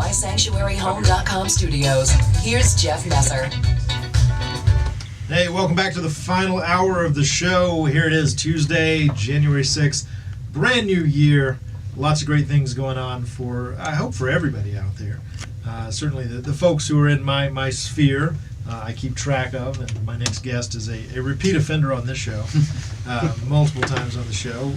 mysanctuaryhome.com studios. Here's Jeff Messer. Hey, welcome back to the final hour of the show. Here it is, Tuesday, January 6th. Brand new year. Lots of great things going on I hope for everybody out there. Certainly the folks who are in my sphere, I keep track of, and my next guest is a repeat offender on this show, multiple times on the show.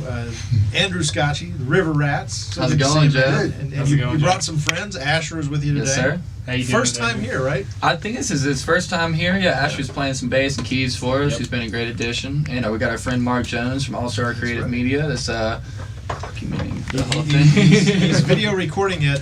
Andrew Scotchie, the River Rats. How's it going, Jeff? And you brought some friends. Asher is with you today. Yes, sir. How you doing? First time here, right? I think this is his first time here. Yeah, Asher's playing some bass and keys for us. He's been a great addition. And we got our friend Mark Jones from All Star Creative Media. That's documenting the whole thing. He's video recording it.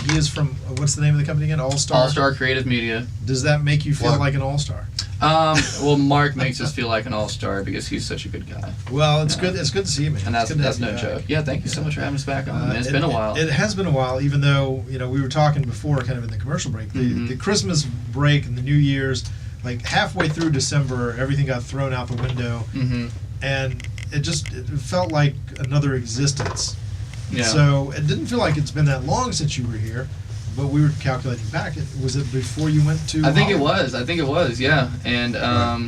He is from, what's the name of the company again? All Star Creative Media. Does that make you feel like an all-star? Well, Mark makes us feel like an all-star because he's such a good guy. Well, it's good. It's good to see you, man. And that's no joke. Yeah, thank you so much for having us back on. Man. It's been a while. It has been a while, even though we were talking before, kind of in the commercial break. The Christmas break and the New Year's, like halfway through December, everything got thrown out the window, and it felt like another existence. Yeah. So it didn't feel like it's been that long since you were here, but we were calculating back. Was it before you went to I think it was, yeah. And I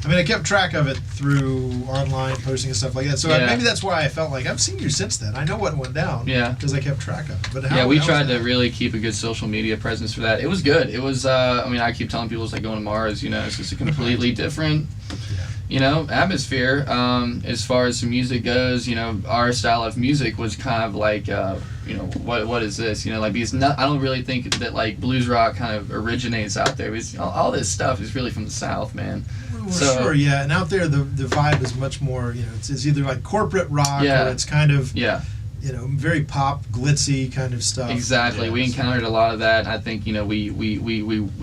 mean, I kept track of it through online posting and stuff like that. So maybe that's why I felt like I've seen you since then. I know what went down. Yeah. Because I kept track of it. But we tried to really keep a good social media presence for that. It was good. It was. I keep telling people it's like going to Mars. It's just a completely different. Atmosphere. As far as the music goes, our style of music was kind of like, what is this? Because I don't really think that like blues rock kind of originates out there. Because all this stuff is really from the South, man. Well, sure, yeah. And out there, the vibe is much more. It's either like corporate rock or it's kind of very pop, glitzy kind of stuff. Exactly. We encountered a lot of that. I think we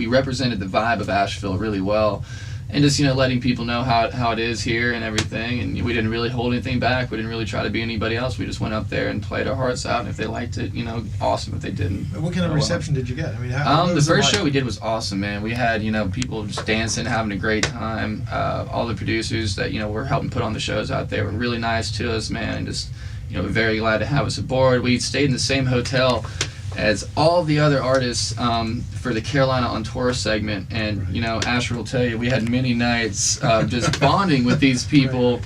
represented the vibe of Asheville really well. And just, letting people know how it is here and everything. And we didn't really hold anything back. We didn't really try to be anybody else. We just went up there and played our hearts out. And if they liked it, awesome. If they didn't. What kind of reception did you get? I mean, the first show we did was awesome, man. We had, people just dancing, having a great time. All the producers that, were helping put on the shows out there were really nice to us, man. And just, very glad to have us aboard. We stayed in the same hotel as all the other artists for the Carolina on Tour segment, and Asher will tell you we had many nights just bonding with these people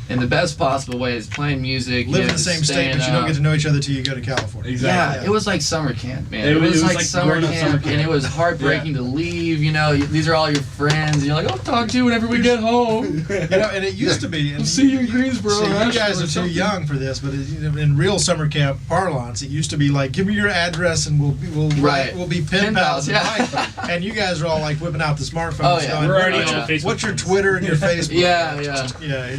in the best possible ways, playing music. Live in the same state, but you don't get to know each other till you go to California. Exactly. Yeah, it was like summer camp, man. It was like summer camp, and it was heartbreaking to leave. These are all your friends, and you're like, I'll talk to you whenever we get home. And it used to be. And we'll see you in Greensboro. So you guys are too young for this, but in real summer camp parlance, it used to be like, give me your address, and we'll be pen pals. And you guys are all like whipping out the smartphones. Oh yeah, we're already on Facebook. What's your Twitter and your Facebook? Yeah.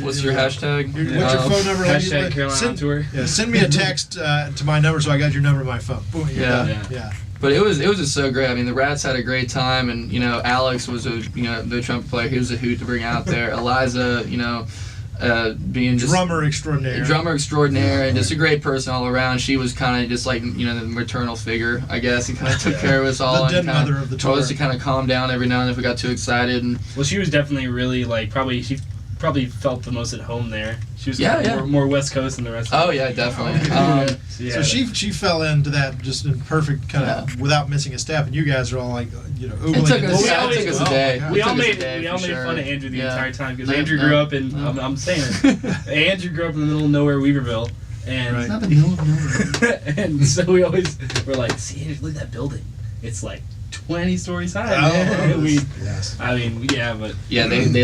What's your hashtag? What's your phone number? Hashtag Carolina Tour. Yeah, send me a text to my number so I got your number on my phone. Boom, yeah. But it was just so great. I mean, the Rats had a great time, and Alex was the trumpet player. He was a hoot to bring out there. Eliza, being just drummer extraordinaire, and just a great person all around. She was kind of just like the maternal figure, I guess, and kind of took care of us all. The dead mother of the tour. Told us to kind of calm down every now and then if we got too excited. And she was definitely really she probably felt the most at home there. She was more West Coast than the rest of us. Oh yeah, definitely. So she fell into that just in perfect kind of without missing a step, and you guys are all like oogling. It took us a day. We all made fun of Andrew the entire time because Andrew grew up in I'm saying it. Andrew grew up in the middle of nowhere, Weaverville, and it's not the middle of nowhere. And so we always were like, see, Andrew, look at that building. It's like 20 stories high. They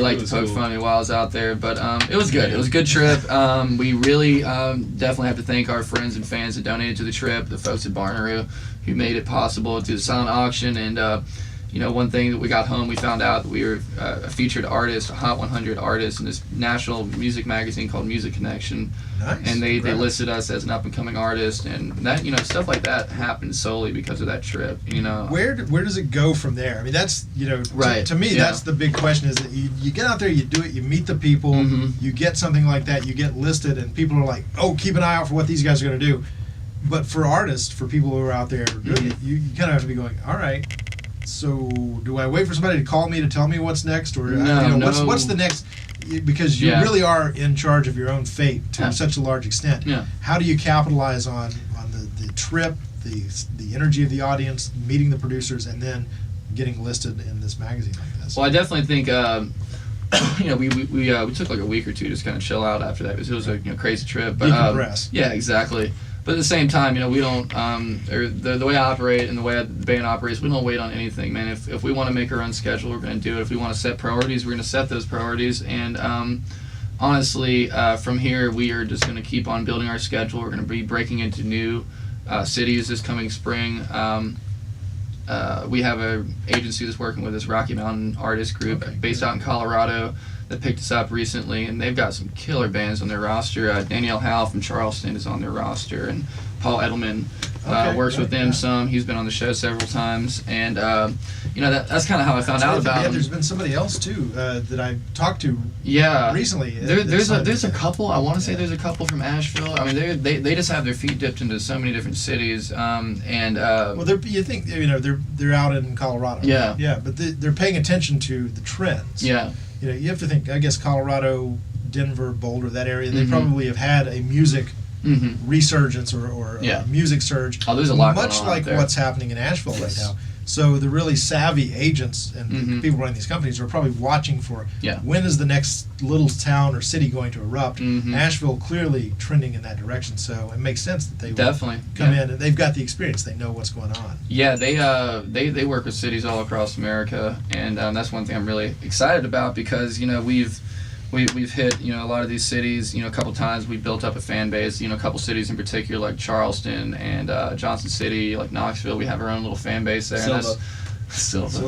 like to poke fun at me while I was out there, but it was good. It was a good trip. We really definitely have to thank our friends and fans that donated to the trip, the folks at Barnaroo who made it possible to the silent auction. And one thing that we got home, we found out that we were a featured artist, a Hot 100 artist in this national music magazine called Music Connection. Nice. And they listed us as an up-and-coming artist, and that stuff like that happened solely because of that trip. Where does it go from there? I mean, that's right. To me, that's the big question: is that you get out there, you do it, you meet the people, you get something like that, you get listed, and people are like, oh, keep an eye out for what these guys are going to do. But for artists, for people who are out there doing it, you kind of have to be going, all right. So do I wait for somebody to call me to tell me what's next, or what's the next? Because you really are in charge of your own fate to such a large extent. Yeah. How do you capitalize on the trip the energy of the audience, meeting the producers, and then getting listed in this magazine like this. Well, I definitely think we took like a week or two to just kind of chill out after that because it was a crazy trip. But decompress. Yeah, exactly. But at the same time, we don't, or the way I operate and the way the band operates, we don't wait on anything, man. If we want to make our own schedule, we're going to do it. If we want to set priorities, we're going to set those priorities. And honestly, from here, we are just going to keep on building our schedule. We're going to be breaking into new cities this coming spring. We have an agency that's working with us, Rocky Mountain Artist Group, based out in Colorado, that picked us up recently, and they've got some killer bands on their roster. Danielle Howe from Charleston is on their roster, and Paul Edelman works with them some. He's been on the show several times, and that's kind of how I found out about him. There's been somebody else too that I talked to recently. There's a couple. I want to say there's a couple from Asheville. I mean, they just have their feet dipped into so many different cities, well, you think they're out in Colorado. Yeah, but they're paying attention to the trends. Yeah. You have to think, I guess Colorado, Denver, Boulder, that area, they probably have had a music resurgence or a music surge. Oh, there's a lot much going on like what's happening in Asheville right now. So the really savvy agents and people running these companies are probably watching for when is the next little town or city going to erupt. Asheville clearly trending in that direction, so it makes sense that they definitely come in and they've got the experience. They know what's going on. Yeah, they work with cities all across America, and that's one thing I'm really excited about because we've hit a lot of these cities a couple times. We built up a fan base. A couple cities in particular like Charleston and Johnson City, like Knoxville. We have our own little fan base there. Silva.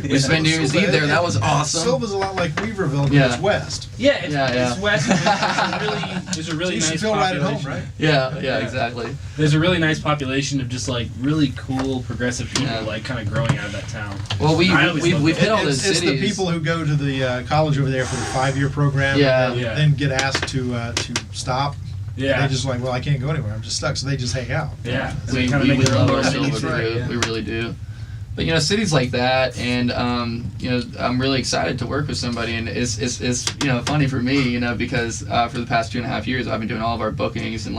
We spent New Year's Eve there. That was awesome. Silva's a lot like Weaverville, but it's west. It's west. There's a really so you nice feel right population. at home, right? Yeah, exactly. There's a really nice population of just like really cool progressive people like kind of growing out of that town. Well, we've hit all those cities. It's the people who go to the college over there for the 5-year program and then get asked to stop. Yeah. They just like, well, I can't go anywhere. I'm just stuck. So they just hang out. Yeah. We love our Silva group. We really do. But cities like that, and I'm really excited to work with somebody, and it's funny for me, because for the past 2.5 years I've been doing all of our bookings and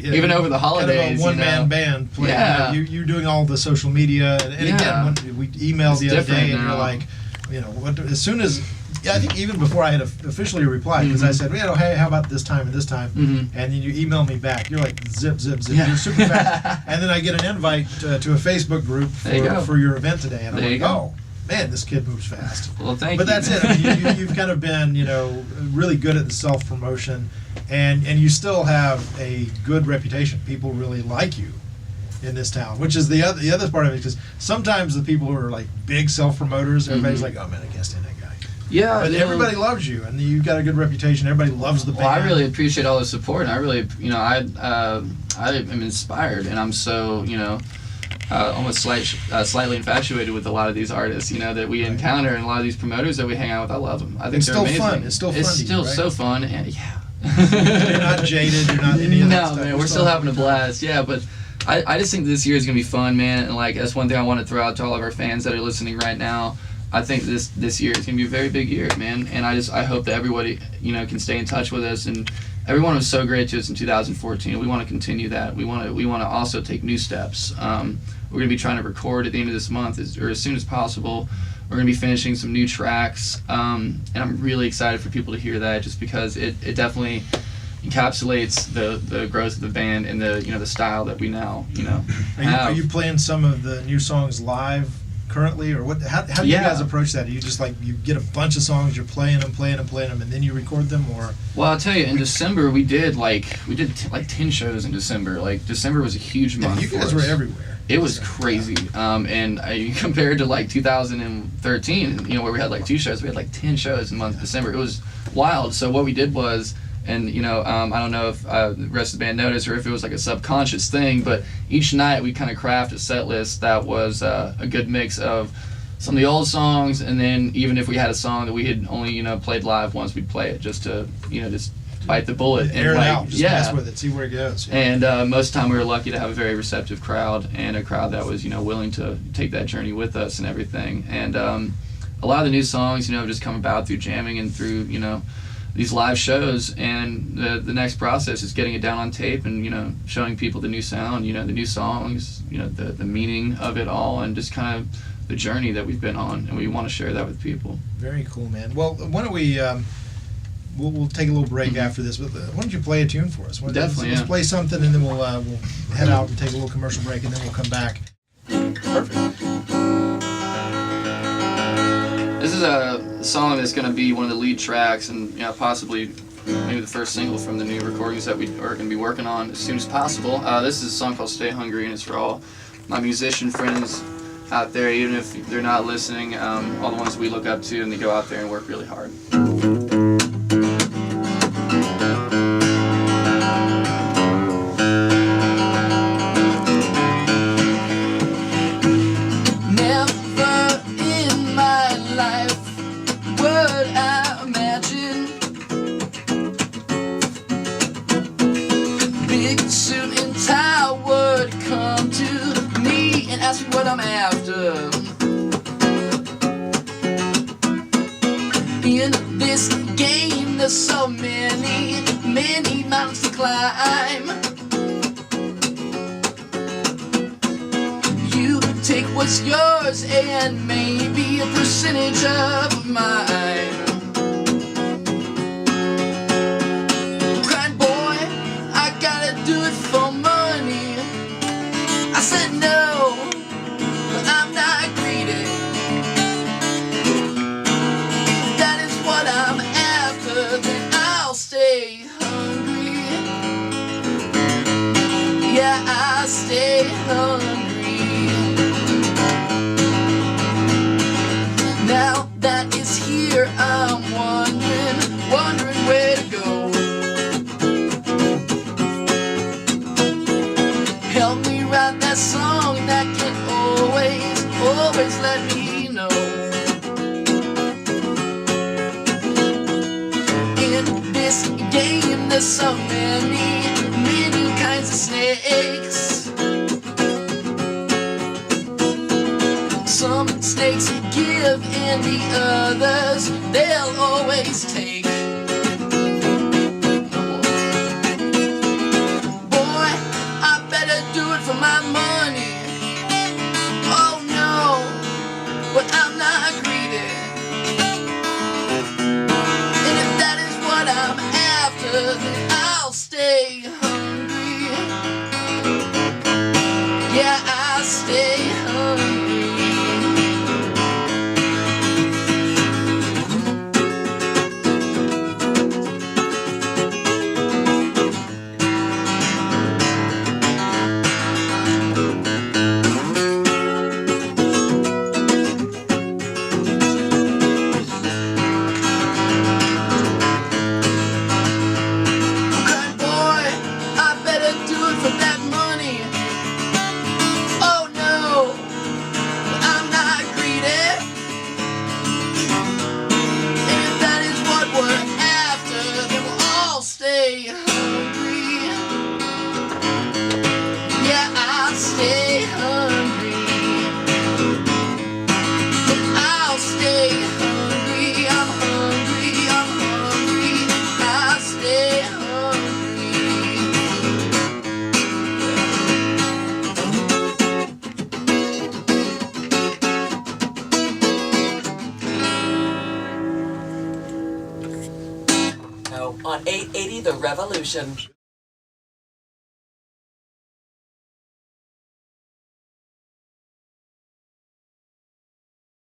even over the holidays, kind of a one-man band playing. Yeah, you're doing all the social media, and again, when we emailed the other day, and you're like, as soon as. Yeah, I think even before I had officially replied, because I said, hey, how about this time and this time? And then you email me back. You're like, zip, zip, zip. You're super fast. And then I get an invite to a Facebook group for your event today. And I'm like, oh, man, this kid moves fast. Well, thank you. But that's it. I mean, you've kind of been, really good at the self-promotion. And you still have a good reputation. People really like you in this town, which is the other part of it. Because sometimes the people who are like big self-promoters, everybody's like, oh, man, I can't stand that guy. Yeah, but everybody loves you, and you've got a good reputation. Everybody loves the band. Well, I really appreciate all the support, and I really, I am inspired, and I'm so, almost slightly infatuated with a lot of these artists, that we encounter, and a lot of these promoters that we hang out with. I love them. I think it's they're still amazing. Fun. It's still fun. It's still right? so fun, and You're not jaded. You're not any of that stuff. No, man, we're still having a blast. Yeah, but I just think this year is gonna be fun, man, and that's one thing I want to throw out to all of our fans that are listening right now. I think this year is going to be a very big year, man, and I hope that everybody, can stay in touch with us, and everyone was so great to us in 2014. We want to continue that. We want to also take new steps. We're going to be trying to record at the end of this month, or as soon as possible. We're going to be finishing some new tracks, and I'm really excited for people to hear that, just because it definitely encapsulates the growth of the band and the style that we now have. Are you playing some of the new songs live currently, or what? How do you guys approach that? Are you just you get a bunch of songs, you're playing them, and then you record them, or? Well, I'll tell you, in December we did 10 shows in December. December was a huge month. You guys were everywhere. It was crazy. And compared to 2013, where we had 2 shows, we had 10 shows in the month of December. It was wild. So what we did was, and I don't know if the rest of the band noticed or if it was a subconscious thing, but each night we kind of craft a set list that was a good mix of some of the old songs, and then even if we had a song that we had only played live once, we'd play it just to just bite the bullet air it out, just mess with it, see where it goes. Yeah. And most of the time we were lucky to have a very receptive crowd, and a crowd that was willing to take that journey with us and everything. And a lot of the new songs have just come about through jamming and through these live shows, and the next process is getting it down on tape and, you know, showing people the new sound, you know, the new songs, you know, the meaning of it all, and just kind of the journey that we've been on, and we want to share that with people. Very cool, man. Well, why don't we we'll take a little break after this, but why don't you play a tune for us? Definitely, let's play something, and then we'll head out and take a little commercial break, and then we'll come back. Perfect. This is a song that's going to be one of the lead tracks, and, you know, possibly maybe the first single from the new recordings that we are going to be working on as soon as possible. This is a song called Stay Hungry, and it's for all my musician friends out there, even if they're not listening, all the ones we look up to, and they go out there and work really hard. What I'm after. In this game, there's so many mountains to climb. You take what's yours and maybe a percentage of mine. Crying boy, I gotta do it for money. I said no, I'm not greedy. If that is what I'm after, then I'll stay hungry. Yeah, I'll stay hungry. Now that it's here, I'm wondering where to go. Help me write that song that can always let me know. In this game, there's so many kinds of snakes. Some snakes give and the others they'll always take. Boy, I better do it for my money. But I'm not greedy. And if that is what I'm after, then I'll stay hungry. Yeah, I'll stay hungry. On 880 The Revolution.